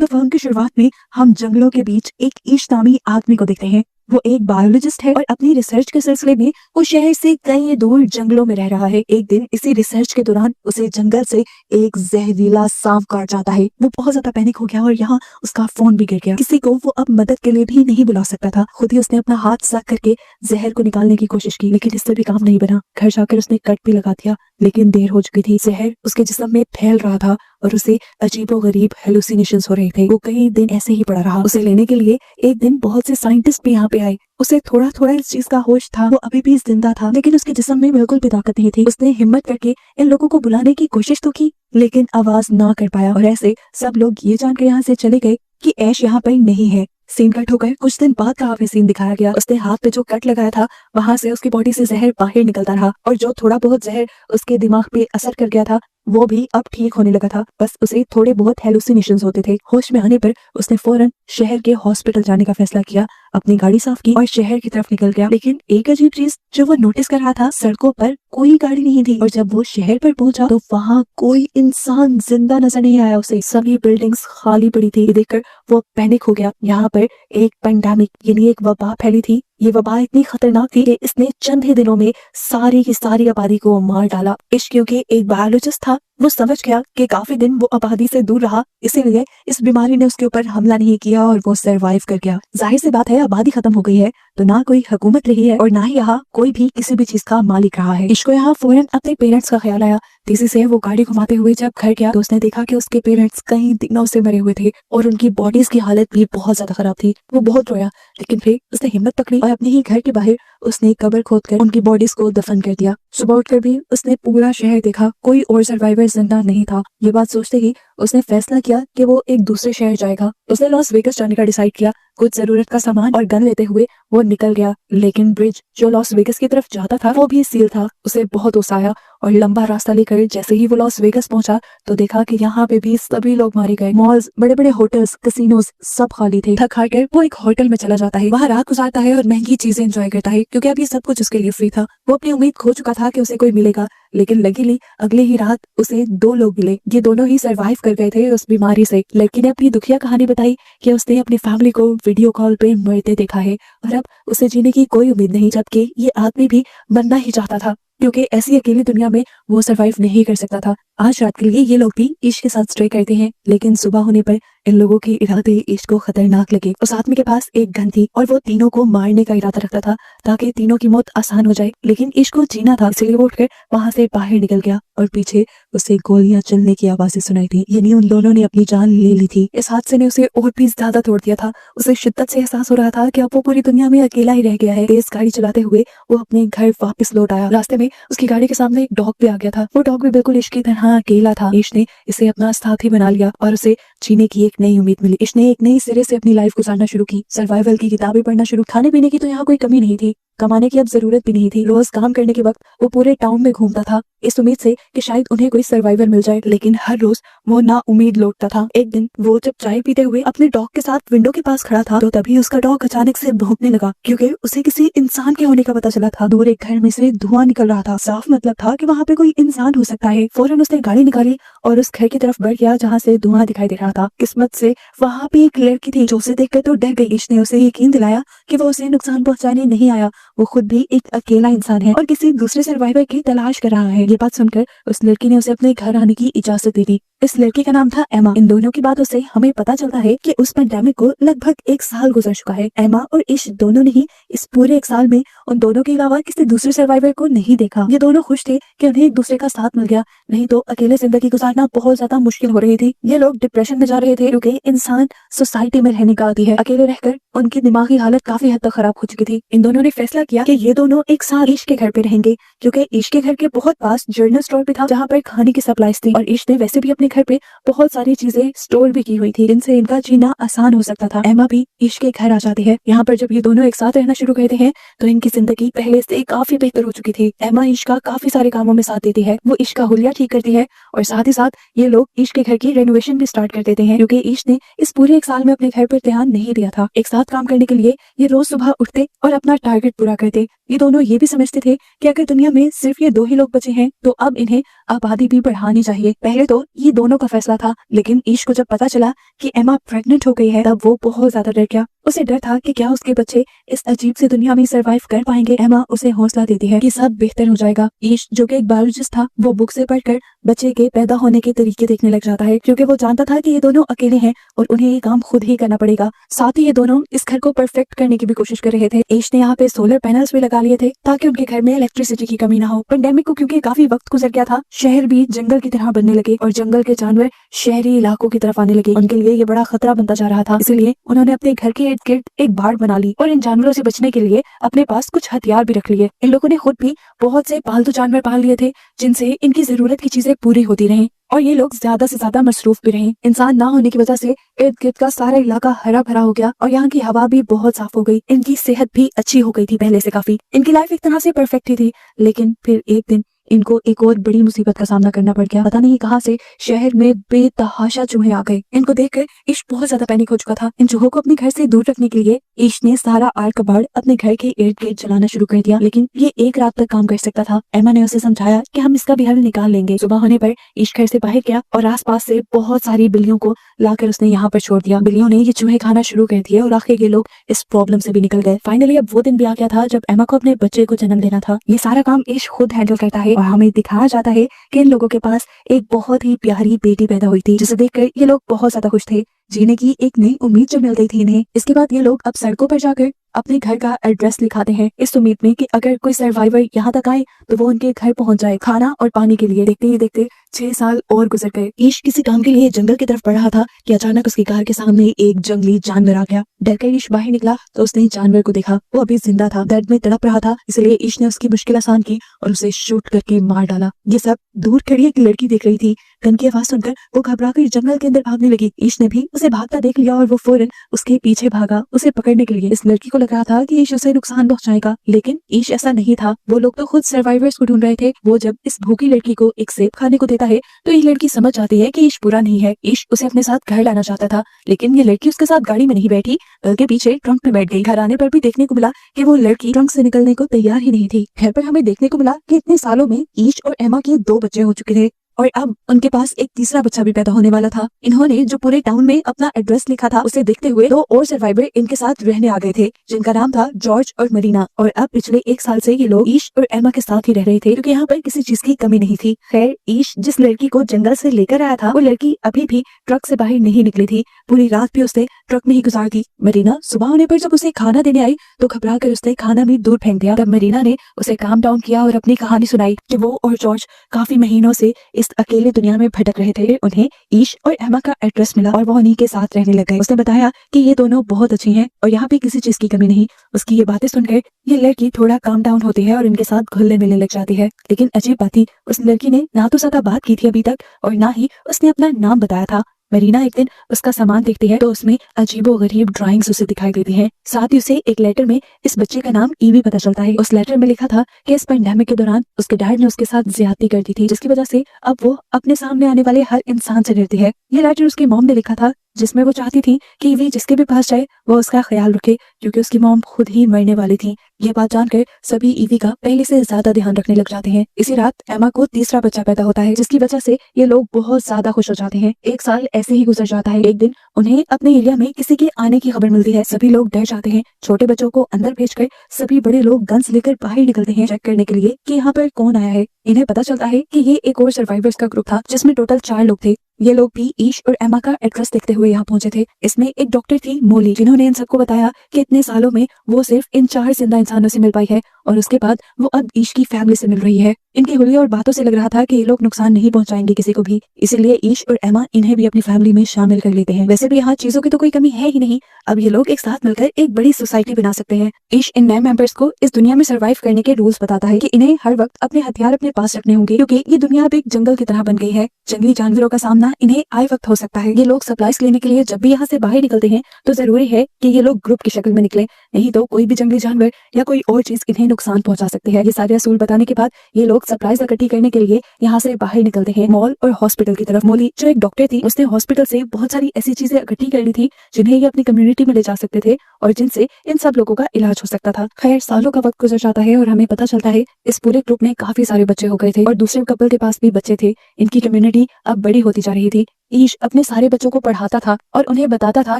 तो फिल्म की शुरुआत में हम जंगलों के बीच एक ईश नामी आदमी को देखते हैं। वो एक बायोलॉजिस्ट है और अपनी रिसर्च के सिलसिले में वो शहर से कई दूर जंगलों में रह रहा है। एक दिन इसी रिसर्च के दौरान उसे जंगल से एक जहरीला सांप काट जाता है। वो बहुत ज्यादा पैनिक हो गया और यहाँ उसका फोन भी गिर गया। किसी को वो अब मदद के लिए भी नहीं बुला सकता था। खुद ही उसने अपना हाथ सक करके जहर को निकालने की कोशिश की, लेकिन इससे भी काम नहीं बना। घर जाकर उसने कट भी लगा दिया, लेकिन देर हो चुकी थी। जहर उसके जिस्म में फैल रहा था और उसे अजीबोगरीब हेलुसिनेशंस हो रहे थे। वो कई दिन ऐसे ही पड़ा रहा। उसे लेने के लिए एक दिन बहुत से साइंटिस्ट भी यहाँ पे आए। उसे थोड़ा थोड़ा इस चीज का होश था। वो अभी भी जिंदा था, लेकिन उसके जिस्म में बिल्कुल भी ताकत नहीं थी। उसने हिम्मत करके इन लोगों को बुलाने की कोशिश तो की, लेकिन आवाज ना कर पाया। और ऐसे सब लोग ये जानकर यहाँ से चले गए कि ऐश यहाँ पर नहीं है। सीन कट होकर कुछ दिन बाद का हमें सीन दिखाया गया। उसने हाथ पे जो कट लगाया था, वहां से उसकी बॉडी से जहर बाहर निकलता रहा और जो थोड़ा बहुत जहर उसके दिमाग पे असर कर गया था, वो भी अब ठीक होने लगा था। बस उसे थोड़े बहुत हेलुसिनेशंस होते थे। होश में आने पर उसने फौरन शहर के हॉस्पिटल जाने का फैसला किया, अपनी गाड़ी साफ की और शहर की तरफ निकल गया। लेकिन एक अजीब चीज जो वो नोटिस कर रहा था, सड़कों पर कोई गाड़ी नहीं थी। और जब वो शहर पर पहुंचा तो वहाँ कोई इंसान जिंदा नजर नहीं आया उसे। सभी बिल्डिंग्स खाली पड़ी थी। ये देखकर वो पैनिक हो गया। यहाँ पर एक पेंडेमिक यानी एक वबा फैली थी। ये वबा इतनी खतरनाक थी कि इसने चंद ही दिनों में सारी की सारी आबादी को मार डाला। इश्क क्योंकि एक बायोलॉजिस्ट था, वो समझ गया कि काफी दिन वो आबादी से दूर रहा, इसीलिए इस बीमारी ने उसके ऊपर हमला नहीं किया और वो सरवाइव कर गया। जाहिर सी बात है, आबादी खत्म हो गई है तो ना कोई हुकूमत रही है और ना ही यहाँ कोई भी किसी भी चीज का मालिक रहा है। इश्क को यहाँ फौरन अपने पेरेंट्स का ख्याल आया। तेजी से वो गाड़ी घुमाते हुए जब घर गया तो उसने देखा कि उसके पेरेंट्स कई दिनों से मरे हुए थे और उनकी बॉडीज की हालत भी बहुत ज्यादा खराब थी। वो बहुत रोया, लेकिन फिर उसने हिम्मत पकड़ी और अपने ही घर के बाहर उसने कब्र खोदकर उनकी बॉडीज को दफन कर दिया। सुबह उठकर भी उसने पूरा शहर देखा, कोई और सर्वाइवर जिंदा नहीं था। ये बात सोचते ही उसने फैसला किया कि वो एक दूसरे शहर जाएगा। उसने लॉस वेगस जाने का डिसाइड किया। कुछ जरूरत का सामान और गन लेते हुए वो निकल गया, लेकिन ब्रिज जो लॉस वेगस की तरफ जाता था वो भी सील था। उसे बहुत गुस्सा आया और लंबा रास्ता लेकर जैसे ही वो लॉस वेगस पहुंचा तो देखा कि यहाँ पे भी सभी लोग मारे गए। मॉल्स, बड़े बड़े होटल्स, कैसीनोज सब खाली थे। थक हार कर वो एक होटल में चला जाता है, वहाँ रात गुजारता है और महंगी चीजें एंजॉय करता है, क्योंकि अब ये सब कुछ उसके लिए फ्री था। वो अपनी उम्मीद खो चुका था कि उसे कोई मिलेगा, लेकिन लकीली अगले ही रात उसे दो लोग मिले। ये दोनों ही सरवाइव कर गए थे उस बीमारी से। लड़की ने अपनी दुखिया कहानी बताई कि उसने अपनी फैमिली को वीडियो कॉल पे मरते देखा है और अब उसे जीने की कोई उम्मीद नहीं, जबकि ये आदमी भी मरना ही चाहता था, क्योंकि ऐसी अकेली दुनिया में वो सरवाइव नहीं कर सकता था। आज रात के लिए ये लोग भी इश्क के साथ स्टे करते हैं, लेकिन सुबह होने पर इन लोगों के इरादे इश्क को खतरनाक लगे। उस आदमी के पास एक गन थी और वो तीनों को मारने का इरादा रखता था ताकि तीनों की मौत आसान हो जाए, लेकिन इश्क को जीना था, इसलिए वो उठकर वहां से बाहर निकल गया और पीछे उसे गोलियां चलने की आवाजें सुनाई थी, यानी उन दोनों ने अपनी जान ले ली थी। इस हादसे ने उसे और भी ज्यादा तोड़ दिया था। उसे शिद्दत से एहसास हो रहा था कि अब वो पूरी दुनिया में अकेला ही रह गया है। तेज गाड़ी चलाते हुए वो अपने घर वापस लौट आया। रास्ते में उसकी गाड़ी के सामने एक डॉग भी आ गया था। वो डॉग भी बिल्कुल इश्क की तरह अकेला था। इश्क ने इसे अपना साथी बना लिया और उसे जीने की एक नई उम्मीद मिली। इश्क ने एक नई सिरे से अपनी लाइफ गुजारना शुरू की, सर्वाइवल की किताबें पढ़ना शुरू। खाने पीने की तो यहाँ कोई कमी नहीं थी, कमाने की अब जरूरत भी नहीं थी। रोज काम करने के वक्त वो पूरे टाउन में घूमता था इस उम्मीद से कि शायद उन्हें कोई सर्वाइवर मिल जाए, लेकिन हर रोज वो ना उम्मीद लौटता था। एक दिन वो जब चाय पीते हुए अपने डॉग के साथ विंडो के पास खड़ा था तो तभी उसका डॉग अचानक से भौंकने लगा, क्योंकि उसे किसी इंसान के होने का पता चला था। दूर एक घर में से धुआं निकल रहा था, साफ मतलब था कि वहाँ पे कोई इंसान हो सकता है। फौरन उसने गाड़ी निकाली और उस घर की तरफ बढ़ गया जहाँ से धुआं दिखाई दे रहा था। किस्मत से वहाँ पे एक लड़की थी जो उसे देखकर तो डर गई। इसने उसे यकीन दिलाया कि वो उसे नुकसान पहुंचाने नहीं आया, वो खुद भी एक अकेला इंसान है और किसी दूसरे सर्वाइवर की तलाश कर रहा है। ये बात सुनकर उस लड़की ने उसे अपने घर आने की इजाजत दे दी। इस लड़की का नाम था एमा। इन दोनों की बातों से हमें पता चलता है कि उस पेंडेमिक को लगभग एक साल गुजर चुका है। एमा और इश्क दोनों ने ही इस पूरे एक साल में उन दोनों के अलावा किसी दूसरे सर्वाइवर को नहीं देखा। ये दोनों खुश थे कि उन्हें एक दूसरे का साथ मिल गया, नहीं तो अकेले जिंदगी गुजारना बहुत ज्यादा मुश्किल हो रही थी। ये लोग डिप्रेशन में जा रहे थे, क्योंकि इंसान सोसाइटी में रहने का आदी है। अकेले रहकर उनकी दिमागी हालत काफी हद तक खराब हो चुकी थी। इन दोनों ने फैसला किया कि ये दोनों एक साथ इश्क के घर पे रहेंगे, क्योंकि इश्क के घर के बहुत पास जनरल स्टोर भी था जहाँ पर खाने की सप्लाईज थी और इश्क ने वैसे भी अपने घर पे बहुत सारी चीजें स्टोर भी की हुई थी जिनसे इनका जीना आसान हो सकता था। एमा भी इश्क के घर आ जाती है। यहाँ पर जब ये दोनों एक साथ रहना शुरू करते हैं तो इनकी जिंदगी पहले से काफी बेहतर हो चुकी थी। एमा इश्क का काफी सारे कामों में साथ देती है, वो इश्क का हुलिया ठीक करती है और साथ ही साथ ये लोग इश्क के घर की रेनोवेशन भी स्टार्ट कर देते हैं, क्योंकि इश्क ने इस पूरे एक साल में अपने घर पर ध्यान नहीं दिया था। एक साथ काम करने के लिए ये रोज सुबह उठते और अपना टारगेट पूरा करते। ये दोनों ये भी समझते थे कि अगर दुनिया में सिर्फ ये दो ही लोग बचे हैं तो अब इन्हें आबादी भी बढ़ानी चाहिए। पहले तो ये दोनों का फैसला था। लेकिन ईश को जब पता चला कि एमा प्रेग्नेंट हो गई है तब वो बहुत ज्यादा डर गया। उसे डर था कि क्या उसके बच्चे इस अजीब सी दुनिया में सर्वाइव कर पाएंगे। एमा उसे हौसला देती है कि सब बेहतर हो जाएगा। ईश जो कि एक बायोलॉजिस्ट था वो बुक से पढ़कर बच्चे के पैदा होने के तरीके देखने लग जाता है, क्योंकि वो जानता था कि ये दोनों अकेले हैं और उन्हें ये काम खुद ही करना पड़ेगा। साथ ही ये दोनों इस घर को परफेक्ट करने की भी कोशिश कर रहे थे। ईश ने यहाँ पे सोलर पैनल्स भी लगा लिए थे ताकि उनके घर में इलेक्ट्रिसिटी की कमी ना हो। पेंडेमिक को क्योंकि काफी वक्त गुजर गया था, शहर भी जंगल की तरह बनने लगे और जंगल के जानवर शहरी इलाकों की तरफ आने लगे। उनके लिए ये बड़ा खतरा बनता जा रहा था, इसलिए उन्होंने अपने घर के इर्द गिर्द एक बाड़ बना ली और इन जानवरों से बचने के लिए अपने पास कुछ हथियार भी रख लिए। इन लोगों ने खुद भी बहुत से पालतू जानवर पाल लिए थे जिनसे इनकी जरूरत की चीजें पूरी होती रहें और ये लोग ज्यादा से ज्यादा मसरूफ भी रहे। इंसान ना होने की वजह से इर्द गिर्द का सारा इलाका हरा भरा हो गया और यहाँ की हवा भी बहुत साफ हो गई। इनकी सेहत भी अच्छी हो गई थी पहले से काफी। इनकी लाइफ एक तरह से परफेक्ट ही थी। लेकिन फिर एक दिन इनको एक और बड़ी मुसीबत का सामना करना पड़ गया। पता नहीं कहाँ से शहर में बेतहाशा चूहे आ गए। इनको देखकर ईश बहुत ज्यादा पैनिक हो चुका था। इन चूहों को अपने घर से दूर रखने के लिए ईश ने सारा आड़ कबाड़ अपने घर के इर्द गिर्द चलाना शुरू कर दिया, लेकिन ये एक रात तक काम कर सकता था। एमा ने उसे समझाया कि हम इसका भी हल निकाल लेंगे। सुबह होने पर ईश घर से बाहर गया और आसपास से बहुत सारी बिल्लियों को लाकर उसने यहाँ पर छोड़ दिया। बिल्लियों ने ये चूहे खाना शुरू कर दिए और आखिर ये लोग इस प्रॉब्लम से भी निकल गए। फाइनली अब वो दिन भी आ गया था जब एमा को अपने बच्चे को जन्म देना था। ये सारा काम ईश खुद हैंडल करता है और हमें दिखाया जाता है कि इन लोगों के पास एक बहुत ही प्यारी बेटी पैदा हुई थी, जिसे देखकर ये लोग बहुत ज्यादा खुश थे। जीने की एक नई उम्मीद जो मिल गई थी इन्हें। इसके बाद ये लोग अब सड़कों पर जाकर अपने घर का एड्रेस लिखाते हैं इस उम्मीद में कि अगर कोई सर्वाइवर यहाँ तक आए तो वो उनके घर पहुंच जाए खाना और पानी के लिए। देखते ही देखते 6 साल और गुजर गए। ईश किसी काम के लिए जंगल की तरफ बढ़ रहा था कि अचानक उसकी कार के सामने एक जंगली जानवर आ गया। डरकर ईश बाहर निकला तो उसने जानवर को देखा। वो अभी जिंदा था, दर्द में तड़प रहा था, इसलिए ईश ने उसकी मुश्किल आसान की और उसे शूट करके मार डाला। ये सब दूर खड़ी एक लड़की देख रही थी। गन की आवाज सुनकर वो घबराकर जंगल के अंदर भागने लगी। ईश ने भी उसे भागता देख लिया और वो फौरन उसके पीछे भागा उसे पकड़ने के लिए। इस लड़की को लग रहा था कि ईश उसे नुकसान पहुंचाएगा, लेकिन ईश ऐसा नहीं था। वो लोग तो खुद सर्वाइवर्स को ढूंढ रहे थे। वो जब इस भूखी लड़की को एक सेब खाने को देता है तो ये लड़की समझ जाती है कि ईश बुरा नहीं है। ईश उसे अपने साथ घर लाना चाहता था, लेकिन ये लड़की उसके साथ गाड़ी में नहीं बैठी बल्कि पीछे ट्रंक में बैठ गई। घर आने पर भी देखने को मिला कि वो लड़की ट्रंक से निकलने को तैयार ही नहीं थी। घर पर हमें देखने को मिला कि इतने सालों में ईश और एमा के 2 बच्चे हो चुके थे और अब उनके पास एक तीसरा बच्चा भी पैदा होने वाला था। इन्होंने जो पूरे टाउन में अपना एड्रेस लिखा था उसे देखते हुए 2 और सर्वाइवर इनके साथ रहने आ गए थे, जिनका नाम था जॉर्ज और मरीना। और अब पिछले 1 साल से ये लोग ईश और एमा के साथ ही रह रहे थे, क्योंकि यहाँ पर किसी चीज की कमी नहीं थी। खैर, ईश जिस लड़की को जंगल से लेकर आया था वो लड़की अभी भी ट्रक से बाहर नहीं निकली थी। पूरी रात भी उसने ट्रक में ही गुजार दी। मरीना सुबह होने पर जब उसे खाना देने आई तो घबरा कर उसने खाना भी दूर फेंक दिया। तब मरीना ने उसे काम डाउन किया और अपनी कहानी सुनाई कि वो और जॉर्ज काफी महीनों से इस अकेले दुनिया में भटक रहे थे। उन्हें ईश और एमा का एड्रेस मिला और वो उन्हीं के साथ रहने लग गए। उसने बताया कि ये दोनों बहुत अच्छी हैं और यहाँ पे किसी चीज की कमी नहीं। उसकी ये बातें सुनकर ये लड़की थोड़ा काम डाउन होती है और इनके साथ घुलने मिलने लग जाती है। लेकिन अजीब बात थी, उस लड़की ने ना तो ज्यादा बात की थी अभी तक और ना ही उसने अपना नाम बताया था। मरीना एक दिन उसका सामान देखती है तो उसमें अजीबो गरीब ड्राइंग्स उसे दिखाई देती हैं। साथ ही उसे एक लेटर में इस बच्चे का नाम ईवी पता चलता है। उस लेटर में लिखा था कि इस पेंडेमिक के दौरान उसके डैड ने उसके साथ ज्यादती कर दी थी, जिसकी वजह से अब वो अपने सामने आने वाले हर इंसान से डरती है। ये लेटर उसकी मॉम ने लिखा था, जिसमें वो चाहती थी कि ईवी जिसके भी पास जाए वो उसका ख्याल रखे, क्योंकि उसकी मॉम खुद ही मरने वाली थी। ये बात जानकर सभी ईवी का पहले से ज्यादा ध्यान रखने लग जाते हैं। इसी रात एमा को तीसरा बच्चा पैदा होता है, जिसकी वजह से ये लोग बहुत ज्यादा खुश हो जाते हैं। 1 साल ऐसे ही गुजर जाता है। एक दिन उन्हें अपने एरिया में किसी के आने की खबर मिलती है। सभी लोग डर जाते हैं। छोटे बच्चों को अंदर भेजकर सभी बड़े लोग गन्स लेकर बाहर निकलते हैं चेक करने के लिए कि यहाँ पर कौन आया है। इन्हें पता चलता है कि ये एक और सर्वाइवर्स का ग्रुप था, जिसमें टोटल 4 लोग थे। ये लोग भी ईश और एमा का एड्रेस देखते हुए यहाँ पहुंचे थे। इसमें एक डॉक्टर थी मोली, जिन्होंने इन सबको बताया कि इतने सालों में वो सिर्फ इन 4 जिंदा इंसानों से मिल पाई है और उसके बाद वो अब ईश की फैमिली से मिल रही है। इनकी हुलिया और बातों से लग रहा था कि ये लोग नुकसान नहीं पहुंचाएंगे किसी को भी, इसीलिए ईश और एमा इन्हें भी अपनी फैमिली में शामिल कर लेते हैं। वैसे भी यहाँ चीजों की तो कोई कमी है ही नहीं। अब ये लोग एक साथ मिलकर एक बड़ी सोसाइटी बना सकते हैं। ईश इन नए मेंबर्स को इस दुनिया में सर्वाइव करने के रूल्स बताता है कि इन्हें हर वक्त अपने हथियार अपने पास रखने होंगे, क्योंकि ये दुनिया अब एक जंगल की तरह बन गई है। जंगली जानवरों का सामना इन्हें आए वक्त हो सकता है। ये लोग सप्लाईज लेने के लिए जब भी यहाँ से बाहर निकलते हैं तो जरूरी है कि ये लोग ग्रुप की शक्ल में निकले, नहीं तो कोई भी जंगली जानवर या कोई और चीज इन्हें नुकसान पहुंचा सकते हैं। ये सारे असूल बताने के बाद ये लोग सप्लाईज इकट्ठी करने के लिए यहाँ से बाहर निकलते हैं मॉल और हॉस्पिटल की तरफ। मोली जो एक डॉक्टर थी, उसने हॉस्पिटल से बहुत सारी ऐसी चीजें इकट्ठी कर ली थी जिन्हें ये अपनी कम्युनिटी में ले जा सकते थे और जिनसे इन सब लोगों का इलाज हो सकता था। खैर, सालों का वक्त गुजर जाता है और हमें पता चलता है इस पूरे ग्रुप में काफी सारे बच्चे हो गए थे और दूसरे कपल के पास भी बच्चे थे। इनकी कम्युनिटी अब बड़ी होती जा रही थी। ईश अपने सारे बच्चों को पढ़ाता था और उन्हें बताता था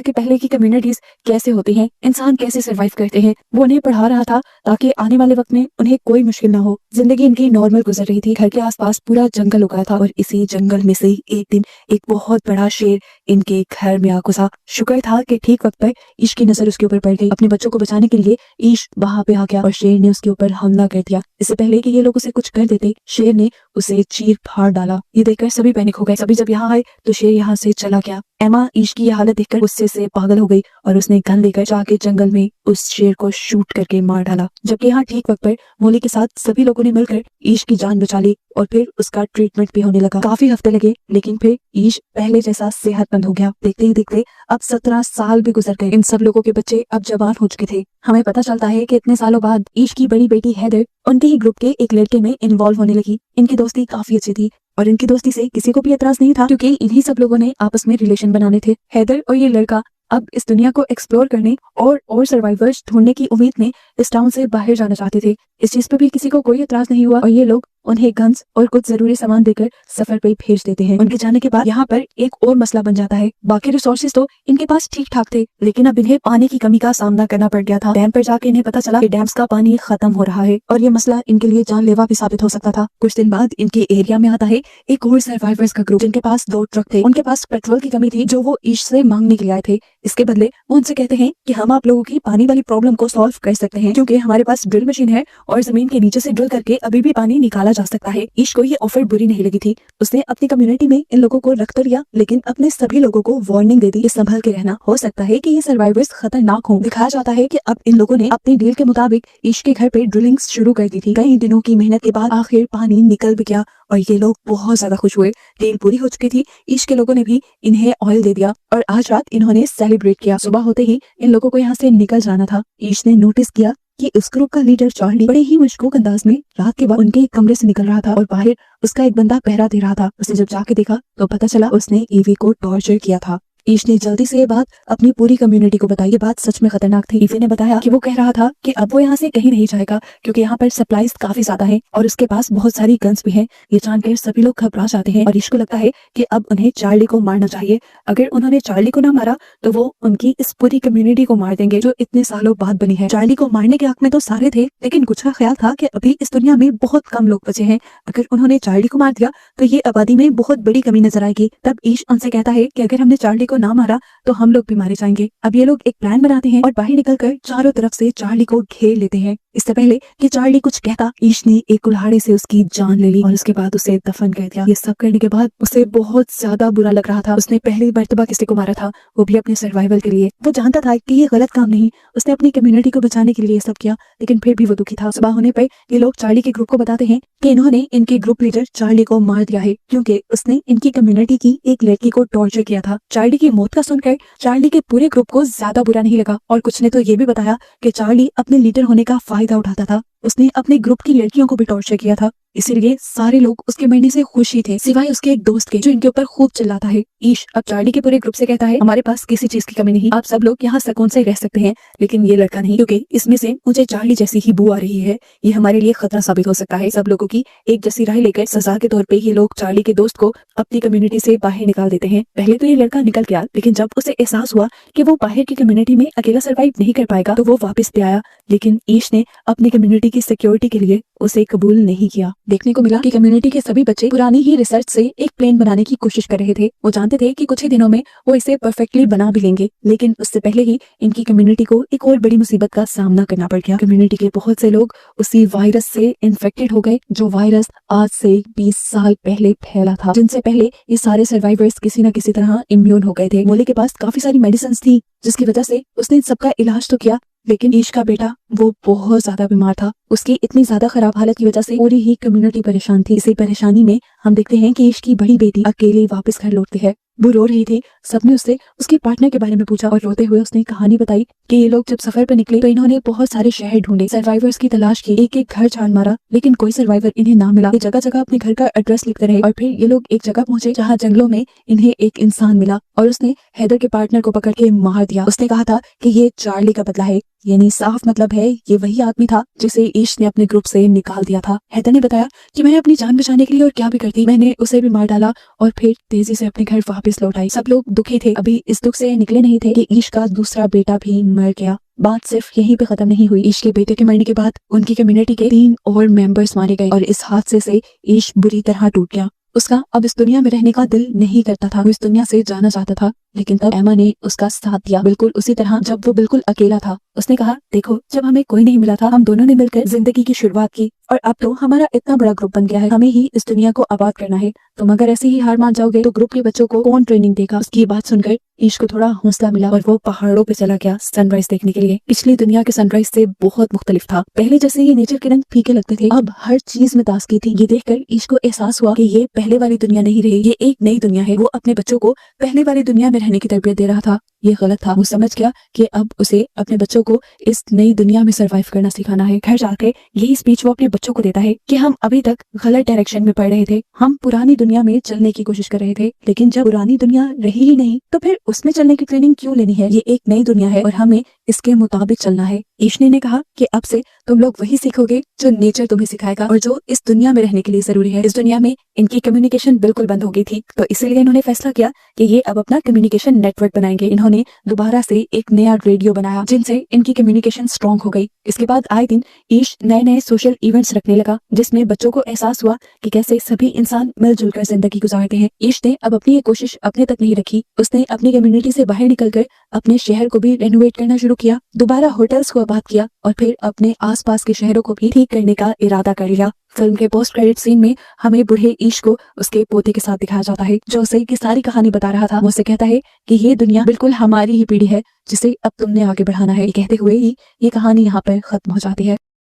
कि पहले की कम्युनिटीज कैसे होती हैं, इंसान कैसे सरवाइव करते हैं। वो उन्हें पढ़ा रहा था ताकि आने वाले वक्त में उन्हें कोई मुश्किल ना हो। जिंदगी इनकी नॉर्मल गुजर रही थी। घर के आसपास पूरा जंगल उगा था और इसी जंगल में से एक दिन एक बहुत बड़ा शेर इनके घर में आ घुसा। शुक्र था कि ठीक वक्त पर ईश की नजर उसके ऊपर पड़ गई। अपने बच्चों को बचाने के लिए ईश वहां पे आ गया और शेर ने उसके ऊपर हमला कर दिया। इससे पहले कि ये लोग उसे कुछ कर देते, शेर ने उसे चीर फाड़ डाला। ये देखकर सभी पैनिक हो गए। सभी जब यहाँ आए तो शेर यहाँ से चला गया। एमा ईश की ये हालत देखकर गुस्से से पागल हो गई और उसने गन लेकर जाके जंगल में उस शेर को शूट करके मार डाला। जबकि यहाँ ठीक वक्त पर मोली के साथ सभी लोगों ने मिलकर ईश की जान बचा ली और फिर उसका ट्रीटमेंट भी होने लगा। काफी हफ्ते लगे लेकिन फिर ईश पहले जैसा सेहतमंद हो गया। देखते ही देखते अब 17 साल भी गुजर गए। इन सब लोगों के बच्चे अब जवान हो चुके थे। हमें पता चलता है कि इतने सालों बाद ईश की बड़ी बेटी हैदर उनके ही ग्रुप के एक लड़के में इन्वॉल्व होने लगी। इनकी दोस्ती काफी अच्छी थी और इनकी दोस्ती से किसी को भी एतराज नहीं था क्योंकि इन्हीं सब लोगों ने आपस में रिलेशन बनाने थे। हैदर और ये लड़का अब इस दुनिया को एक्सप्लोर करने और सर्वाइवर्स ढूंढने की उम्मीद में इस टाउन से बाहर जाना चाहते थे। इस चीज पर भी किसी को कोई एतराज नहीं हुआ और ये लोग उन्हें गन्स और कुछ जरूरी सामान देकर सफर पे भेज देते हैं। उनके जाने के बाद यहाँ पर एक और मसला बन जाता है। बाकी रिसोर्सेज तो इनके पास ठीक ठाक थे लेकिन अब इन्हें पानी की कमी का सामना करना पड़ गया था। डैम पर जाके इन्हें पता चला कि डैम्स का पानी खत्म हो रहा है और ये मसला इनके लिए जानलेवा भी साबित हो सकता था। कुछ दिन बाद इनके एरिया में आता है एक और सर्वाइवर्स का ग्रुप जिनके पास 2 ट्रक थे। उनके पास पेट्रोल की कमी थी जो वो ईश से मांगने के लिए आए थे। इसके बदले वो उनसे कहते हैं कि हम आप लोगों की पानी वाली प्रॉब्लम को सॉल्व कर सकते हैं क्योंकि हमारे पास ड्रिल मशीन है और जमीन के नीचे से ड्रिल करके अभी भी पानी निकाला जा सकता है। ईश को ये ऑफर बुरी नहीं लगी थी। उसने अपनी कम्युनिटी में इन लोगों को रख तो लिया लेकिन अपने सभी लोगों को वार्निंग दे दी कि संभल के रहना, हो सकता है कि ये सर्वाइवर्स खतरनाक हों। दिखाया जाता है कि अब इन लोगों ने अपनी डील के मुताबिक ईश के घर पे ड्रिलिंग शुरू कर दी थी। कई दिनों की मेहनत के बाद आखिर पानी निकल भी गया और ये लोग बहुत ज्यादा खुश हुए। डील पूरी हो चुकी थी। ईश के लोगों ने भी इन्हें ऑयल दे दिया और आज रात इन्होंने सेलिब्रेट किया। सुबह होते ही इन लोगों को यहाँ से निकल जाना था। ईश ने नोटिस किया कि उस ग्रुप का लीडर चार्ली बड़े ही मशकूक अंदाज में रात के बाद उनके एक कमरे से निकल रहा था और बाहर उसका एक बंदा पहरा दे रहा था। उसने जब जाके देखा तो पता चला उसने ईवी को टॉर्चर किया था। ईश ने जल्दी से ये बात अपनी पूरी कम्युनिटी को बताई। ये बात सच में खतरनाक थी। ईवी ने बताया कि वो कह रहा था कि अब वो यहाँ से कहीं नहीं जाएगा क्योंकि यहाँ पर सप्लाईज काफी ज्यादा है और उसके पास बहुत सारी गन्स भी हैं। ये जानकर सभी लोग घबरा जाते हैं और ईश को लगता है कि अब उन्हें चार्ली को मारना चाहिए। अगर उन्होंने चार्ली को ना मारा तो वो उनकी इस पूरी कम्युनिटी को मार देंगे जो इतने सालों बाद बनी है। चार्ली को मारने के हक में तो सारे थे लेकिन कुछ का ख्याल था कि अभी इस दुनिया में बहुत कम लोग बचे हैं। अगर उन्होंने चार्ली को मार दिया तो ये आबादी में बहुत बड़ी कमी नजर आएगी। तब ईश उनसे कहता है कि अगर हमने चार्ली को ना मारा तो हम लोग भी मारे जाएंगे। अब ये लोग एक प्लान बनाते हैं और बाहर निकलकर चारों तरफ से चार्ली को घेर लेते हैं। इससे पहले कि चार्ली कुछ कहता, ईश ने एक कुल्हाड़ी से उसकी जान ले ली और उसके बाद उसे दफन कर दिया। ये सब करने के बाद उसे बहुत ज्यादा बुरा लग रहा था। उसने पहली मर्तबा किसी को मारा था, वो भी अपने सर्वाइवल के लिए। वो जानता था कि ये गलत काम नहीं, उसने अपनी कम्युनिटी को बचाने के लिए सब किया लेकिन फिर भी वो दुखी था। सुबह होने पर ये लोग चार्ली के ग्रुप को बताते हैं कि इन्होंने इनके ग्रुप लीडर चार्ली को मार दिया है क्योंकि उसने इनकी कम्युनिटी की एक लड़की को टॉर्चर किया था। चार्ली की मौत का सुनकर चार्ली के पूरे ग्रुप को ज्यादा बुरा नहीं लगा और कुछ ने तो ये भी बताया कि चार्ली अपने लीडर होने का फायदा उठाता था। उसने अपने ग्रुप की लड़कियों को भी टॉर्चर किया था, इसीलिए सारे लोग उसके मरने से खुश ही थे सिवाय उसके एक दोस्त के जो इनके ऊपर खूब चिल्लाता है। ईश अब चार्ली के पूरे ग्रुप से कहता है, हमारे पास किसी चीज की कमी नहीं, आप सब लोग यहाँ सुकून से रह सकते हैं लेकिन ये लड़का नहीं क्योंकि इसमें से मुझे चार्ली जैसी ही बू आ रही है। ये हमारे लिए खतरा साबित हो सकता है। सब लोगों की एक जैसी राय लेकर सजा के तौर पे ये लोग चार्ली के दोस्त को अपनी कम्युनिटी से बाहर निकाल देते हैं। पहले तो ये लड़का निकल गया लेकिन जब उसे एहसास हुआ कि वो बाहर की कम्युनिटी में अकेला सर्वाइव नहीं कर पाएगा तो वो वापस भी आया। लेकिन ईश ने अपनी कम्युनिटी की सिक्योरिटी के लिए उसे कबूल नहीं किया। देखने को मिला कि कम्युनिटी के सभी बच्चे पुरानी ही रिसर्च से एक प्लेन बनाने की कोशिश कर रहे थे। वो जानते थे कि कुछ ही दिनों में वो इसे परफेक्टली बना भी लेंगे लेकिन उससे पहले ही इनकी कम्युनिटी को एक और बड़ी मुसीबत का सामना करना पड़ गया। कम्युनिटी के बहुत से लोग उसी वायरस से इन्फेक्टेड हो गए जो वायरस आज से 20 साल पहले फैला था, जिनसे पहले ये सारे सर्वाइवर्स किसी न किसी तरह इम्यून हो गए थे। मोली के पास काफी सारी मेडिसिन थी जिसकी वजह से उसने इन सबका इलाज तो किया लेकिन ईश का बेटा वो बहुत ज्यादा बीमार था। उसकी इतनी ज्यादा खराब हालत की वजह से पूरी ही कम्युनिटी परेशान थी। इसी परेशानी में हम देखते हैं कि ईश की बड़ी बेटी अकेले वापस घर लौटती है। वो रो रही थी। सबने उससे उसके पार्टनर के बारे में पूछा और रोते हुए उसने कहानी बताई कि ये लोग जब सफर पर निकले तो इन्होंने बहुत सारे शहर ढूंढे, सर्वाइवर्स की तलाश की, एक एक घर छान मारा, लेकिन कोई सर्वाइवर इन्हें ना मिला। ये जगह जगह अपने घर का एड्रेस लिखते रहे और फिर ये लोग एक जगह पहुंचे जहाँ जंगलों में इन्हें एक इंसान मिला और उसने हैदर के पार्टनर को पकड़ के मार दिया। उसने कहा था कि ये चार्ली का बदला है, यानी साफ मतलब है ये वही आदमी था जिसे ईश ने अपने ग्रुप से निकाल दिया था। हैदर ने बताया कि मैंने अपनी जान बचाने के लिए और क्या भी करती, मैंने उसे भी मार डाला और फिर तेजी से अपने घर वापस लौट आई। सब लोग दुखी थे। अभी इस दुख से निकले नहीं थे कि ईश का दूसरा बेटा भी मर गया। बात सिर्फ यहीं पे खत्म नहीं हुई। ईश के बेटे के मरने के बाद उनकी कम्युनिटी के 3 और मेंबर्स मारे गए और इस हादसे से ईश बुरी तरह टूट गया। उसका अब इस दुनिया में रहने का दिल नहीं करता था। वो इस दुनिया से जाना चाहता था, लेकिन तब एमा ने उसका साथ दिया, बिल्कुल उसी तरह जब वो बिल्कुल अकेला था। उसने कहा, देखो जब हमें कोई नहीं मिला था हम दोनों ने मिलकर जिंदगी की शुरुआत की और अब तो हमारा इतना बड़ा ग्रुप बन गया है, हमें ही इस दुनिया को आबाद करना है। तुम अगर ऐसे ही हार मान जाओगे तो ग्रुप के बच्चों को कौन ट्रेनिंग देगा। उसकी बात सुनकर ईश को थोड़ा हौसला मिला और वो पहाड़ों पे चला गया सनराइज देखने के लिए। पिछली दुनिया के सनराइज से बहुत मुख्तलिफ था। पहले जैसे ये नेचर के रंग फीके लगते थे, अब हर चीज में ताजगी थी। ये देखकर ईश को एहसास हुआ कि ये पहले वाली दुनिया नहीं रही, ये एक नई दुनिया है। वो अपने बच्चों को पहले वाली दुनिया में रहने की तरबियत दे रहा था, ये गलत था। वो समझ गया कि अब उसे अपने बच्चों को इस नई दुनिया में सरवाइव करना सिखाना है। घर जाके यही स्पीच वो अपने बच्चों को देता है कि हम अभी तक गलत डायरेक्शन में पढ़ रहे थे, हम पुरानी दुनिया में चलने की कोशिश कर रहे थे, लेकिन जब पुरानी दुनिया रही ही नहीं तो फिर उसमें चलने की ट्रेनिंग क्यों लेनी है। ये एक नई दुनिया है और हमें इसके मुताबिक चलना है। ईशनी ने कहा कि अब से तुम लोग वही सीखोगे जो नेचर तुम्हें सिखाएगा और जो इस दुनिया में रहने के लिए जरूरी है। इस दुनिया में इनकी कम्युनिकेशन बिल्कुल बंद हो गई थी, तो इसीलिए इन्होंने फैसला किया कि ये अब अपना कम्युनिकेशन नेटवर्क बनाएंगे। इन्होंने दोबारा से एक नया रेडियो बनाया जिनसे इनकी कम्युनिकेशन स्ट्रॉन्ग हो गई। इसके बाद आए दिन ईश नए नए सोशल इवेंट्स रखने लगा जिसमें बच्चों को एहसास हुआ कि कैसे सभी इंसान मिलजुल कर जिंदगी गुजारते हैं। ईश ने अब अपनी ये कोशिश अपने तक नहीं रखी, उसने अपनी कम्युनिटी से बाहर निकलकर अपने शहर को भी रेनोवेट करना शुरू किया, दोबारा होटल्स को आबाद किया और फिर अपने आसपास के शहरों को भी ठीक करने का इरादा कर लिया। फिल्म के पोस्ट क्रेडिट सीन में हमें बूढ़े ईश को उसके पोते के साथ दिखाया जाता है जो उसे की सारी कहानी बता रहा था। वो उसे कहता है कि ये दुनिया बिल्कुल हमारी ही पीढ़ी है जिसे अब तुमने आगे बढ़ाना है। ये कहते हुए ही ये कहानी यहाँ पर खत्म हो जाती है।